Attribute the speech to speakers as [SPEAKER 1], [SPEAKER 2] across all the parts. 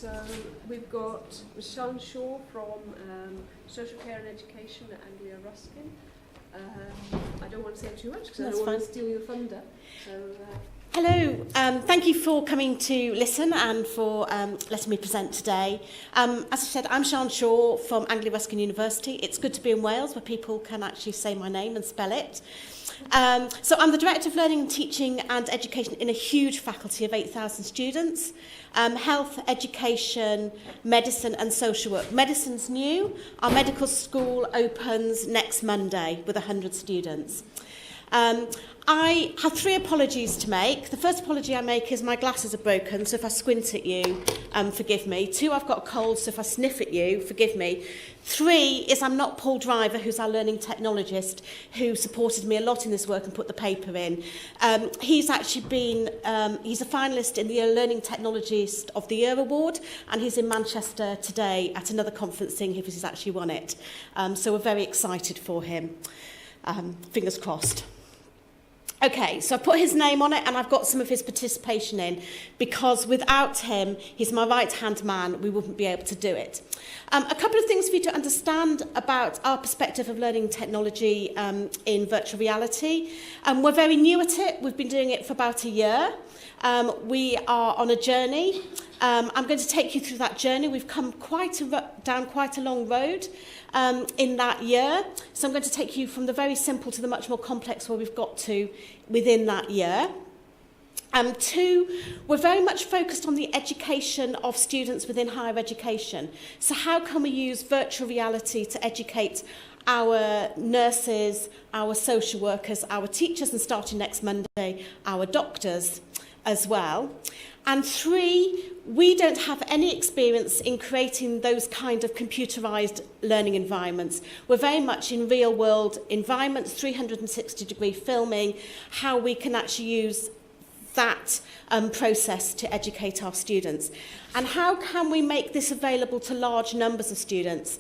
[SPEAKER 1] So we've got Sian Shaw from Social Care and Education at Anglia Ruskin. I don't want to say too much because I don't want to steal your thunder. So,
[SPEAKER 2] hello, thank you for coming to listen and for letting me present today. As I said, I'm Sian Shaw from Anglia Ruskin University. It's good to be in Wales where people can actually say my name and spell it. So I'm the Director of Learning and Teaching and Education in a huge faculty of 8,000 students. Health, education, medicine and social work. Medicine's new. Our medical school opens next Monday with 100 students. I have 3 apologies to make. The first apology I make is my glasses are broken, so if I squint at you, forgive me. 2, I've got a cold, so if I sniff at you, forgive me. 3 is I'm not Paul Driver, who's our learning technologist, who supported me a lot in this work and put the paper in. He's actually been, he's a finalist in the Learning Technologist of the Year Award, and he's in Manchester today at another conference seeing if he's actually won it. So we're very excited for him. Fingers crossed. Okay, so I've put his name on it and I've got some of his participation in because without him, he's my right-hand man, we wouldn't be able to do it. A couple of things for you to understand about our perspective of learning technology in virtual reality. We're very new at it. We've been doing it for about a year. We are on a journey. I'm going to take you through that journey. We've come down quite a long road in that year. So I'm going to take you from the very simple to the much more complex where we've got to within that year. 2, we're very much focused on the education of students within higher education. So how can we use virtual reality to educate our nurses, our social workers, our teachers, and starting next Monday, our doctors as well. And 3, we don't have any experience in creating those kind of computerized learning environments. We're very much in real world environments, 360-degree filming, how we can actually use that process to educate our students. And how can we make this available to large numbers of students?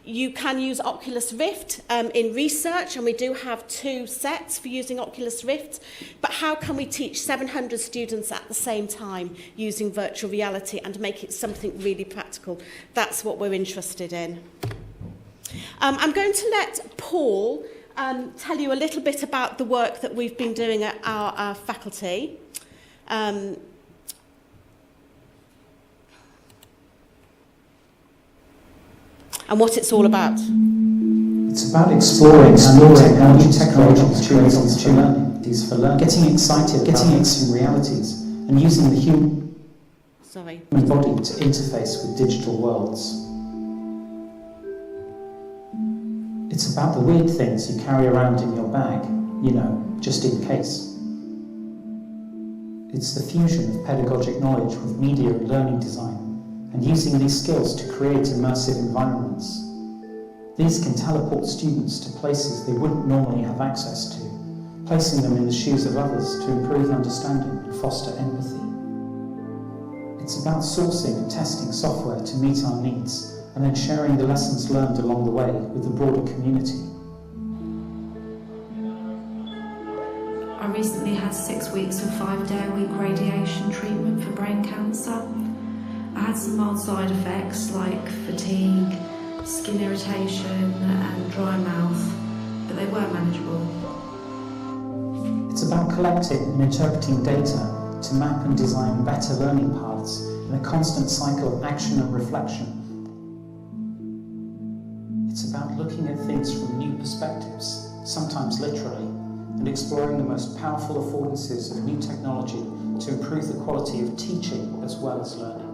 [SPEAKER 2] You can use Oculus Rift in research, and we do have 2 sets for using Oculus Rift. But how can we teach 700 students at the same time using virtual reality and make it something really practical? That's what we're interested in. I'm going to let Paul tell you a little bit about the work that we've been doing at our faculty. And what it's all about.
[SPEAKER 3] It's about exploring how new technologies create opportunities for learning, getting excited, getting into realities, and using the human body to interface with digital worlds. It's about the weird things you carry around in your bag, you know, just in case. It's the fusion of pedagogic knowledge with media and learning design, and using these skills to create immersive environments. These can teleport students to places they wouldn't normally have access to, placing them in the shoes of others to improve understanding and foster empathy. It's about sourcing and testing software to meet our needs, and then sharing the lessons learned along the way with the broader community.
[SPEAKER 4] I recently had 6 weeks of 5-day-a-week radiation treatment for brain cancer. I had some mild side effects like fatigue, skin irritation and dry mouth, but they were manageable.
[SPEAKER 3] It's about collecting and interpreting data to map and design better learning paths in a constant cycle of action and reflection. It's about looking at things from new perspectives, sometimes literally, and exploring the most powerful affordances of new technology to improve the quality of teaching as well as learning.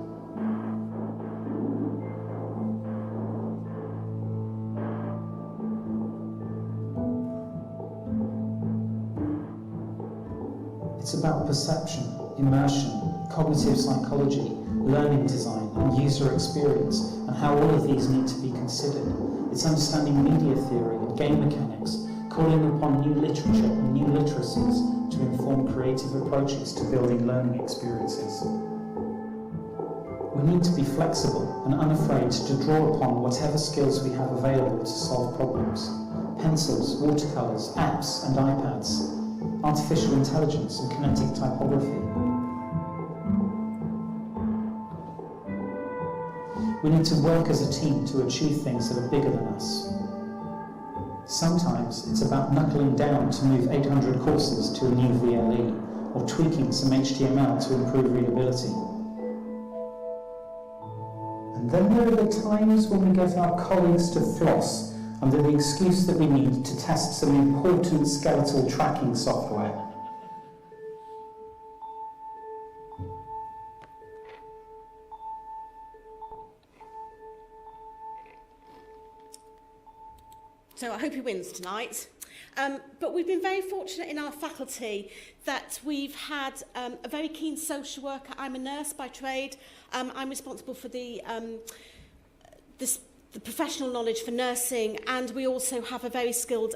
[SPEAKER 3] It's about perception, immersion, cognitive psychology, learning design, and user experience, and how all of these need to be considered. It's understanding media theory and game mechanics, calling upon new literature and new literacies to inform creative approaches to building learning experiences. We need to be flexible and unafraid to draw upon whatever skills we have available to solve problems. Pencils, watercolours, apps and iPads, artificial intelligence and kinetic typography. We need to work as a team to achieve things that are bigger than us. Sometimes it's about knuckling down to move 800 courses to a new VLE, or tweaking some HTML to improve readability. And then there are the times when we get our colleagues to floss under the excuse that we need to test some important skeletal tracking software.
[SPEAKER 2] So I hope he wins tonight. But we've been very fortunate in our faculty that we've had a very keen social worker. I'm a nurse by trade. I'm responsible for the professional knowledge for nursing, and we also have a very skilled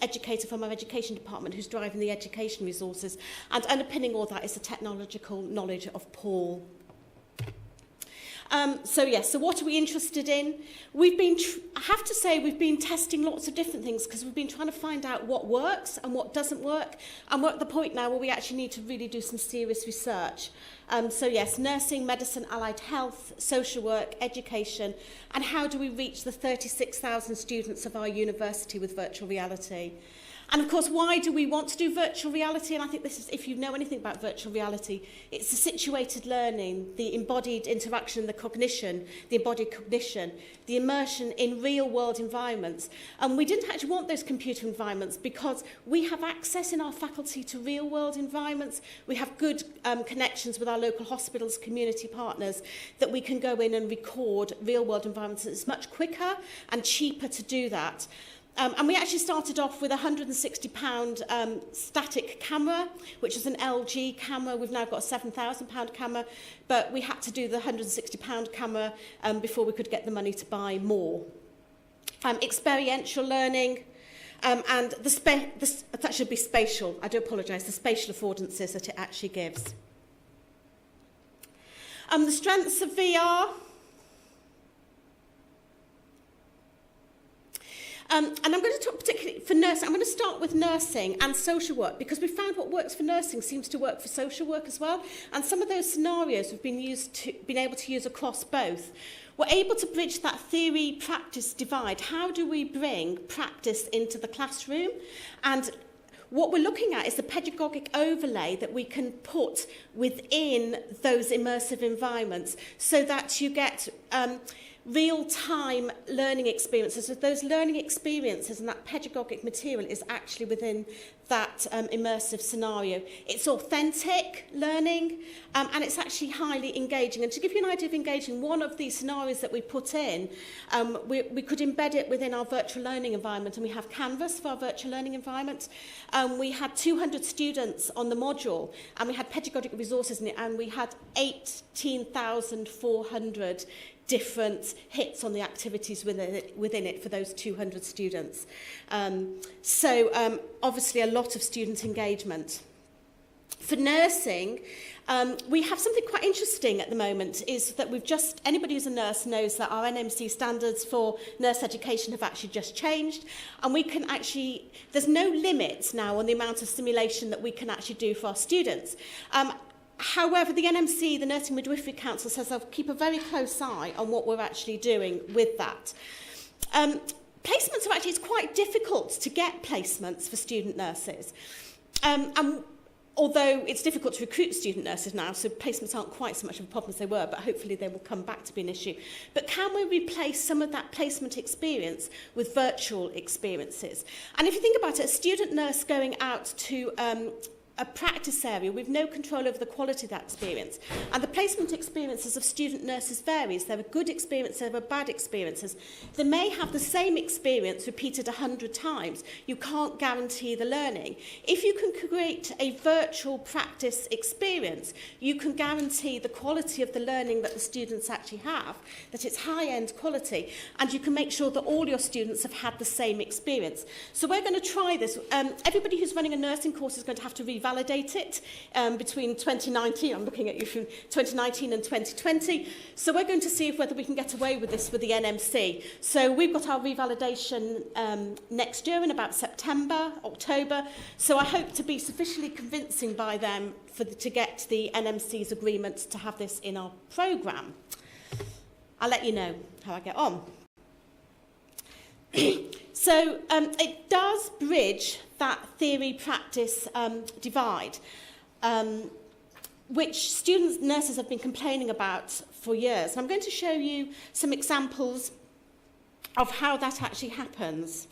[SPEAKER 2] educator from our education department who's driving the education resources. And underpinning all that is the technological knowledge of Paul. So what are we interested in? I have to say we've been testing lots of different things because we've been trying to find out what works and what doesn't work, and we're at the point now where we actually need to really do some serious research. Nursing, medicine, allied health, social work, education, and how do we reach the 36,000 students of our university with virtual reality? And of course, why do we want to do virtual reality? And I think this is, if you know anything about virtual reality, it's the situated learning, the embodied interaction, the cognition, the embodied cognition, the immersion in real-world environments. And we didn't actually want those computer environments because we have access in our faculty to real-world environments. We have good connections with our local hospitals, community partners, that we can go in and record real-world environments. It's much quicker and cheaper to do that. And we actually started off with a £160 static camera, which is an LG camera. We've now got a £7,000 camera, but we had to do the £160 camera before we could get the money to buy more. Experiential learning, and that should be spatial. I do apologise, the spatial affordances that it actually gives. The strengths of VR. And I'm going to talk particularly for nursing. I'm going to start with nursing and social work because we found what works for nursing seems to work for social work as well. And some of those scenarios we've been able to use across both. We're able to bridge that theory-practice divide. How do we bring practice into the classroom? And what we're looking at is the pedagogic overlay that we can put within those immersive environments so that you get real-time learning experiences. So those learning experiences and that pedagogic material is actually within that immersive scenario. It's authentic learning and it's actually highly engaging. And to give you an idea of engaging, one of these scenarios that we put in, we could embed it within our virtual learning environment, and we have Canvas for our virtual learning environment. We had 200 students on the module, and we had pedagogic resources in it, and we had 18,400 different hits on the activities within it for those 200 students. Obviously a lot of student engagement. For nursing, we have something quite interesting at the moment, is that anybody who's a nurse knows that our NMC standards for nurse education have actually just changed, and we can actually, there's no limit now on the amount of simulation that we can actually do for our students. However, the NMC, the Nursing Midwifery Council, says they'll keep a very close eye on what we're actually doing with that. Placements are actually, it's quite difficult to get placements for student nurses. Although it's difficult to recruit student nurses now, so placements aren't quite so much of a problem as they were, but hopefully they will come back to be an issue. But can we replace some of that placement experience with virtual experiences? And if you think about it, a student nurse going out to a practice area with no control over the quality of that experience. And the placement experiences of student nurses varies. There are good experiences, there are bad experiences. They may have the same experience repeated 100 times. You can't guarantee the learning. If you can create a virtual practice experience, you can guarantee the quality of the learning that the students actually have, that it's high-end quality, and you can make sure that all your students have had the same experience. So we're going to try this. Everybody who's running a nursing course is going to have to revalidate it between 2019, I'm looking at you, from 2019 and 2020. So we're going to see whether we can get away with this with the NMC. So we've got our revalidation next year in about September, October. So I hope to be sufficiently convincing by them to get the NMC's agreement to have this in our programme. I'll let you know how I get on. So it does bridge that theory-practice divide, which students, nurses have been complaining about for years. And I'm going to show you some examples of how that actually happens.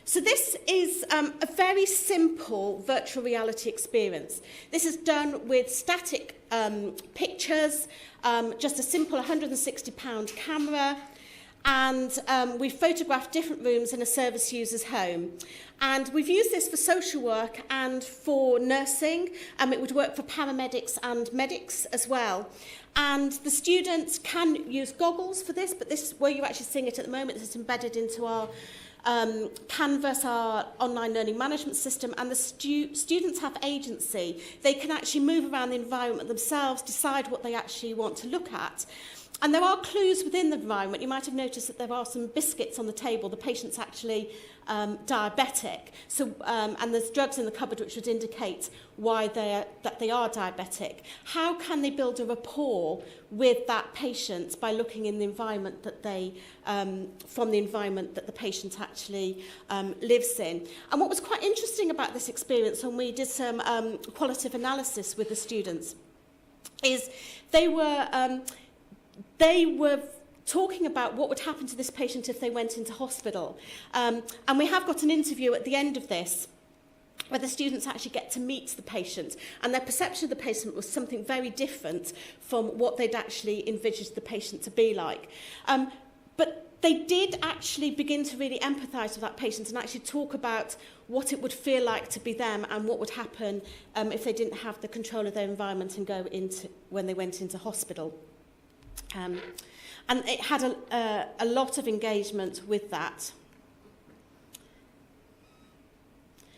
[SPEAKER 2] So this is a very simple virtual reality experience. This is done with static pictures, just a simple £160 camera, and we've photographed different rooms in a service user's home. And we've used this for social work and for nursing. It would work for paramedics and medics as well. And the students can use goggles for this, but this, where you're actually seeing it at the moment, is embedded into our Canvas, our online learning management system, and the students have agency. They can actually move around the environment themselves, decide what they actually want to look at. And there are clues within the environment. You might have noticed that there are some biscuits on the table. The patient's actually diabetic. So, and there's drugs in the cupboard which would indicate why that they are diabetic. How can they build a rapport with that patient by looking in the environment that they, from the environment that the patient actually lives in? And what was quite interesting about this experience when we did some qualitative analysis with the students is they were talking about what would happen to this patient if they went into hospital. And we have got an interview at the end of this where the students actually get to meet the patient, and their perception of the patient was something very different from what they'd actually envisaged the patient to be like. But they did actually begin to really empathise with that patient and actually talk about what it would feel like to be them and what would happen if they didn't have the control of their environment and go into when they went into hospital. And it had a lot of engagement with that.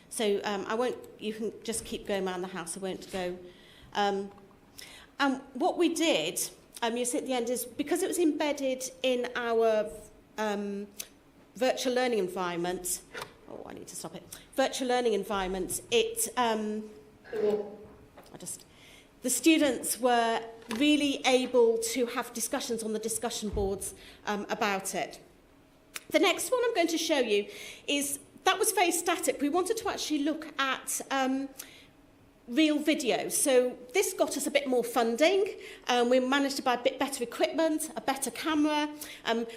[SPEAKER 2] So I won't, you can just keep going around the house, I won't go. And what we did, you see at the end, is because it was embedded in our virtual learning environment, oh, I need to stop it, virtual learning environment, the students were really able to have discussions on the discussion boards about it. The next one I'm going to show you is, that was very static. We wanted to actually look at real video. So this got us a bit more funding. We managed to buy a bit better equipment, a better camera.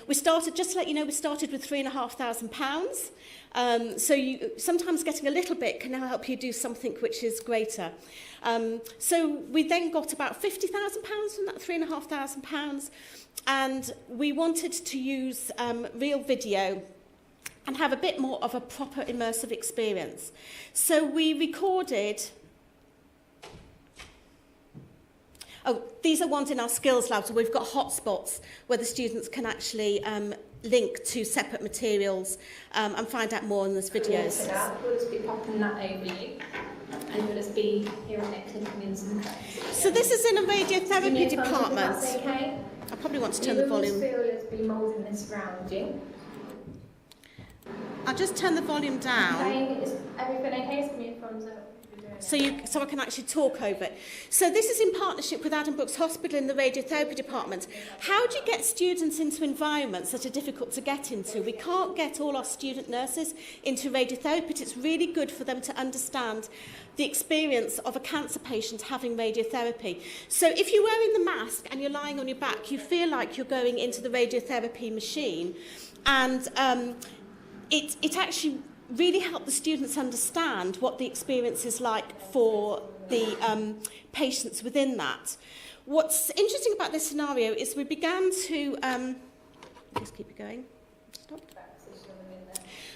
[SPEAKER 2] We started, just to let you know, we started with £3,500. So you, sometimes getting a little bit can now help you do something which is greater. So we then got about £50,000 from that £3,500, and we wanted to use real video and have a bit more of a proper immersive experience. So we recorded, these are ones in our skills lab, so we've got hotspots where the students can actually link to separate materials and find out more in those videos.
[SPEAKER 5] We'll just be popping that over you, and we'll just be here on it clicking in some codes.
[SPEAKER 2] So this is in a radiotherapy department.
[SPEAKER 5] Okay.
[SPEAKER 2] I probably want to turn the volume.
[SPEAKER 5] You will feel as be moulding this around you.
[SPEAKER 2] I'll just turn the volume down.
[SPEAKER 5] Okay, is everything okay? Give me a thumbs up.
[SPEAKER 2] So I can actually talk over it. So this is in partnership with Adam Brooks Hospital in the radiotherapy department. How do you get students into environments that are difficult to get into? We can't get all our student nurses into radiotherapy, but it's really good for them to understand the experience of a cancer patient having radiotherapy. So if you're wearing the mask and you're lying on your back, you feel like you're going into the radiotherapy machine, and it actually really help the students understand what the experience is like for the patients within that. What's interesting about this scenario is we began to... just keep it going. Stop.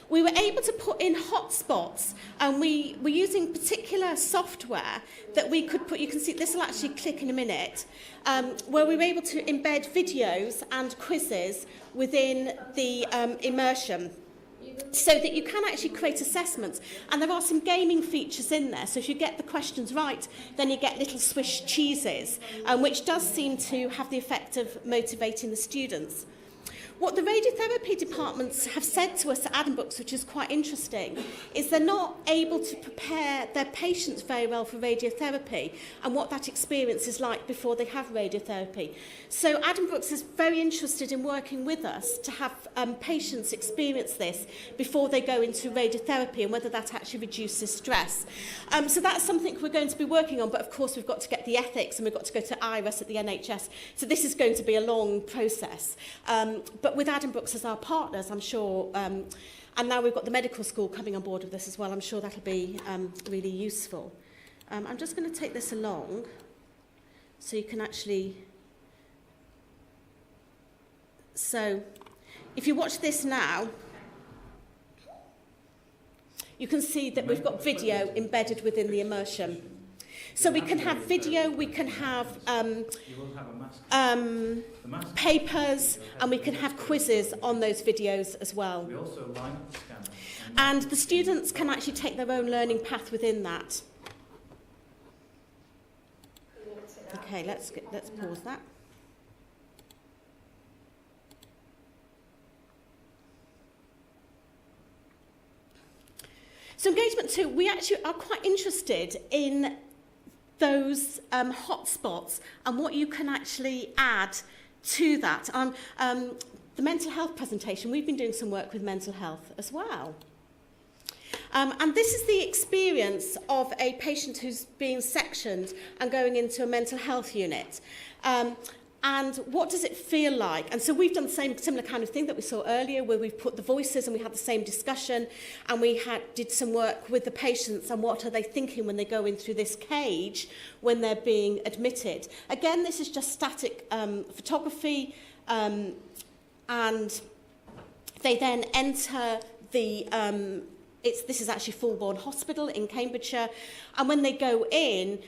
[SPEAKER 2] We were able to put in hotspots, and we were using particular software that we could put, you can see this will actually click in a minute, where we were able to embed videos and quizzes within the Immersion, so that you can actually create assessments. And there are some gaming features in there, so if you get the questions right, then you get little Swiss cheeses, which does seem to have the effect of motivating the students. What the radiotherapy departments have said to us at Addenbrooke's, which is quite interesting, is they're not able to prepare their patients very well for radiotherapy and what that experience is like before they have radiotherapy. So Addenbrooke's is very interested in working with us to have patients experience this before they go into radiotherapy and whether that actually reduces stress. So that's something we're going to be working on, but of course we've got to get the ethics and we've got to go to IRIS at the NHS. So this is going to be a long process. But with Addenbrooke's as our partners, I'm sure, and now we've got the medical school coming on board with this as well, I'm sure that'll be really useful. I'm just going to take this along so you can actually... So if you watch this now, you can see that we've got video embedded within the immersion. So we can have video, we can have papers, and we can have quizzes on those videos as well.
[SPEAKER 3] We also line up the scanner.
[SPEAKER 2] And the students can actually take their own learning path within that. Okay, let's pause that. So engagement 2, we actually are quite interested in those hotspots and what you can actually add to that. The mental health presentation, we've been doing some work with mental health as well. And this is the experience of a patient who's being sectioned and going into a mental health unit. And what does it feel like? And so we've done the same similar kind of thing that we saw earlier, where we've put the voices and we had the same discussion, and we did some work with the patients and what are they thinking when they go in through this cage when they're being admitted. Again, this is just static photography, and they then enter the... this is actually Fulbourn Hospital in Cambridgeshire, and when they go in,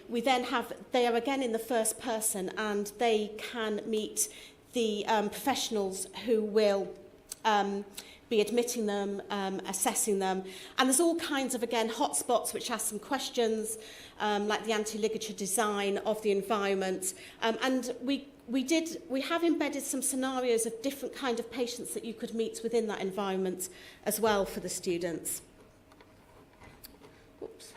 [SPEAKER 2] they are again in the first person, and they can meet the professionals who will be admitting them, assessing them, and there's all kinds of, again, hotspots which ask some questions, like the anti-ligature design of the environment, and we have embedded some scenarios of different kind of patients that you could meet within that environment as well for the students. Oops.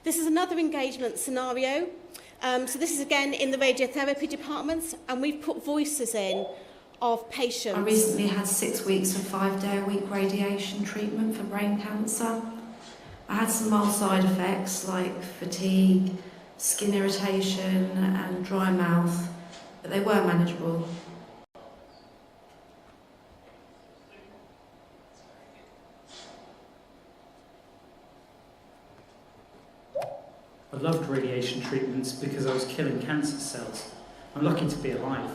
[SPEAKER 2] This is another engagement scenario. So this is again in the radiotherapy departments, and we've put voices in of patients.
[SPEAKER 4] I recently had 6 weeks of 5-day-a-week radiation treatment for brain cancer. I had some mild side effects like fatigue, skin irritation and dry mouth, but they were manageable.
[SPEAKER 3] I loved radiation treatments because I was killing cancer cells. I'm lucky to be alive.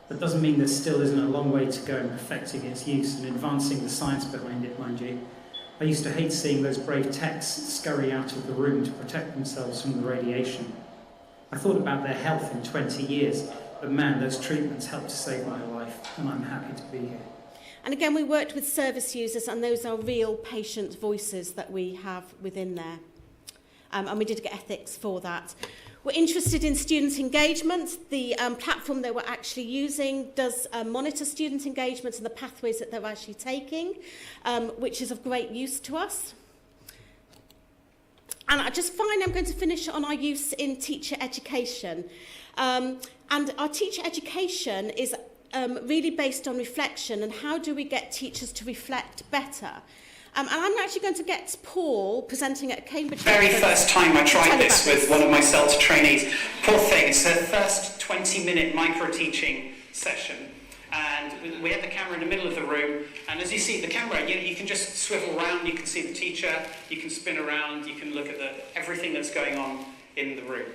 [SPEAKER 3] That doesn't mean there still isn't a long way to go in perfecting its use and advancing the science behind it, mind you. I used to hate seeing those brave techs scurry out of the room to protect themselves from the radiation. I thought about their health in 20 years, but man, those treatments helped to save my life, and I'm happy to be here.
[SPEAKER 2] And again, we worked with service users, and those are real patient voices that we have within there. And we did get ethics for that. We're interested in student engagement. The platform they were actually using does monitor student engagement and the pathways that they're actually taking, which is of great use to us. And I'm going to finish on our use in teacher education. And our teacher education is really based on reflection, and how do we get teachers to reflect better? And I'm actually going to get Paul presenting at Cambridge.
[SPEAKER 6] Very first time I tried this with one of my CELTA trainees. Poor thing, it's her first 20-minute micro-teaching session. And we had the camera in the middle of the room, and as you see the camera, you can just swivel around, you can see the teacher, you can spin around, you can look at everything that's going on in the room.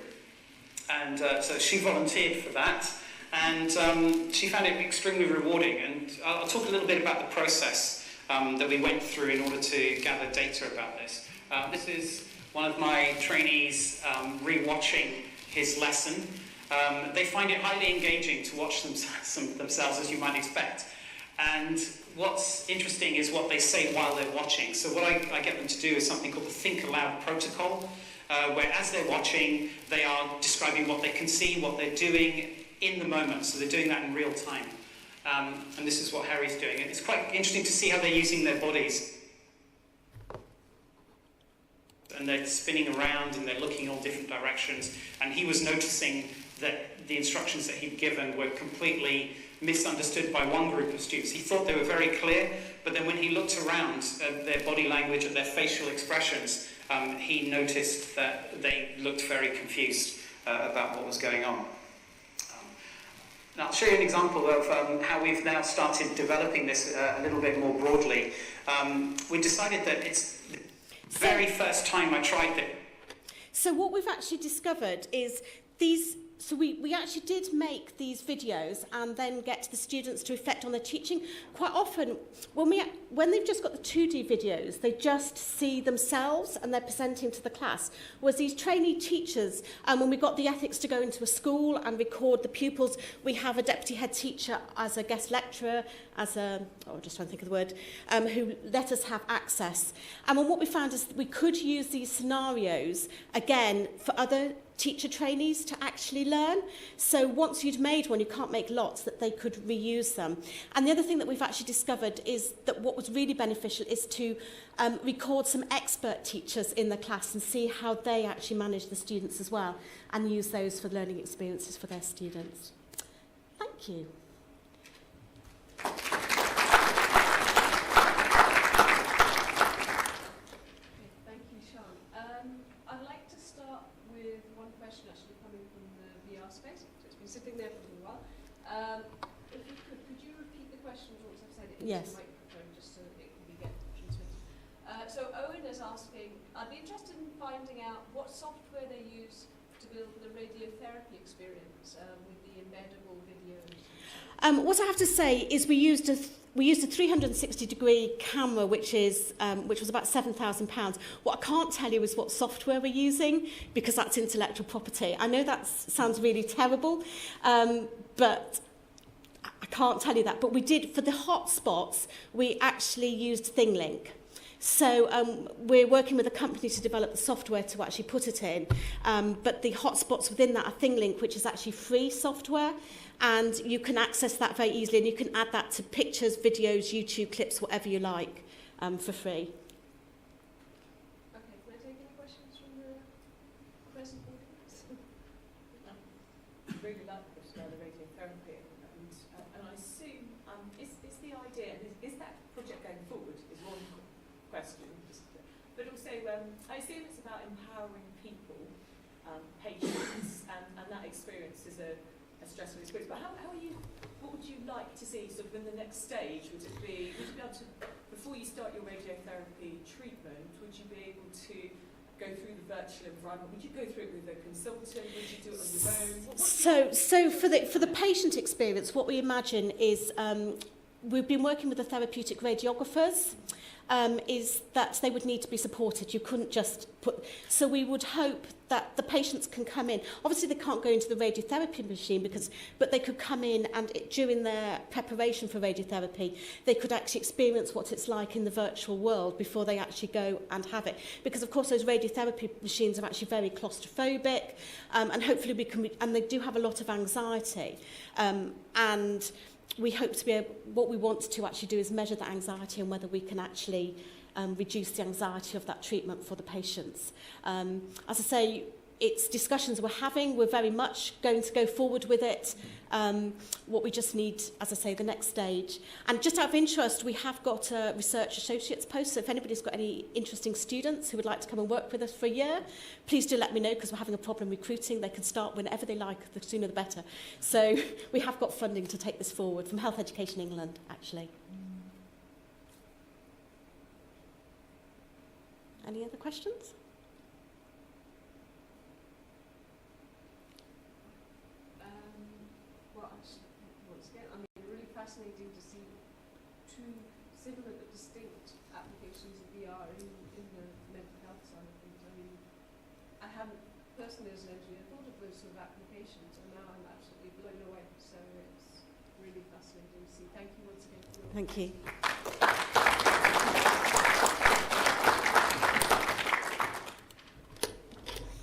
[SPEAKER 6] And so she volunteered for that, and she found it extremely rewarding. And I'll talk a little bit about the process that we went through in order to gather data about this. This is one of my trainees re-watching his lesson, They find it highly engaging to watch themselves, as you might expect. And what's interesting is what they say while they're watching. So what I get them to do is something called the Think Aloud protocol, where as they're watching, they are describing what they can see, what they're doing in the moment. So they're doing that in real time. And this is what Harry's doing. And it's quite interesting to see how they're using their bodies. And they're spinning around and they're looking all different directions. And he was noticing that the instructions that he'd given were completely misunderstood by one group of students. He thought they were very clear, but then when he looked around at their body language, at their facial expressions, he noticed that they looked very confused about what was going on. Now, I'll show you an example of how we've now started developing this a little bit more broadly. We decided that it's the very first time I tried it.
[SPEAKER 2] So what we've actually discovered is these. So we actually did make these videos and then get the students to reflect on their teaching. Quite often, when they've just got the 2D videos, they just see themselves and they're presenting to the class. Whereas these trainee teachers, when we got the ethics to go into a school and record the pupils, we have a deputy head teacher as a guest lecturer, as a, just trying to think of the word, who let us have access. And what we found is that we could use these scenarios, again, for other teacher trainees to actually learn. So once you'd made one, you can't make lots, that they could reuse them. And the other thing that we've actually discovered is that what was really beneficial is to record some expert teachers in the class and see how they actually manage the students as well, and use those for learning experiences for their students. Thank you.
[SPEAKER 1] Thank you, Sian. I'd like to start with one question actually coming from the VR space. So it's been sitting there for a little while. If you could you repeat the questions once I've said it into
[SPEAKER 2] Yes.
[SPEAKER 1] the microphone, just so that it can be get transmitted? So Owen is asking, I'd be interested in finding out what software they use to build the radiotherapy experience with the embeddable videos.
[SPEAKER 2] What I have to say is we used a 360-degree camera, which was about £7,000. What I can't tell you is what software we're using, because that's intellectual property. I know that sounds really terrible, but I can't tell you that. But we did, for the hotspots, we actually used ThingLink. So we're working with a company to develop the software to actually put it in. But the hotspots within that are ThingLink, which is actually free software. And you can access that very easily. And you can add that to pictures, videos, YouTube clips, whatever you like, for free.
[SPEAKER 1] Okay, can I take any questions from the present audience?
[SPEAKER 7] I really like the question about the radiotherapy. And I assume, is the idea, and is that project going forward, is one question. But also, I assume it's about empowering people, patients, and that experience is a stressful experience. But what would you like to see sort of in the next stage? Would you be able to, before you start your radiotherapy treatment, would you be able to go through the virtual environment? Would you go through it with a consultant? Would you do it on your own?
[SPEAKER 2] So for the patient experience, what we imagine is we've been working with the therapeutic radiographers. Is that they would need to be supported. You couldn't just put... So we would hope that the patients can come in. Obviously, they can't go into the radiotherapy machine, but they could come in and during their preparation for radiotherapy, they could actually experience what it's like in the virtual world before they actually go and have it. Because, of course, those radiotherapy machines are actually very claustrophobic, and hopefully we can... And they do have a lot of anxiety. And we hope to be able, what we want to actually do is measure that anxiety and whether we can actually reduce the anxiety of that treatment for the patients. As I say, it's discussions we're having. We're very much going to go forward with it. What we just need, as I say, the next stage. And just out of interest, we have got a research associates post. So if anybody's got any interesting students who would like to come and work with us for a year, please do let me know, because we're having a problem recruiting. They can start whenever they like, the sooner the better. So we have got funding to take this forward from Health Education England, actually. Any other questions?
[SPEAKER 1] Fascinating to see two similar but distinct applications of VR in the mental health side of things. I mean, I hadn't personally as an engineer thought of those sort of applications, and now I'm absolutely blown away. So it's really fascinating to see. Thank you once again.
[SPEAKER 2] Thank you.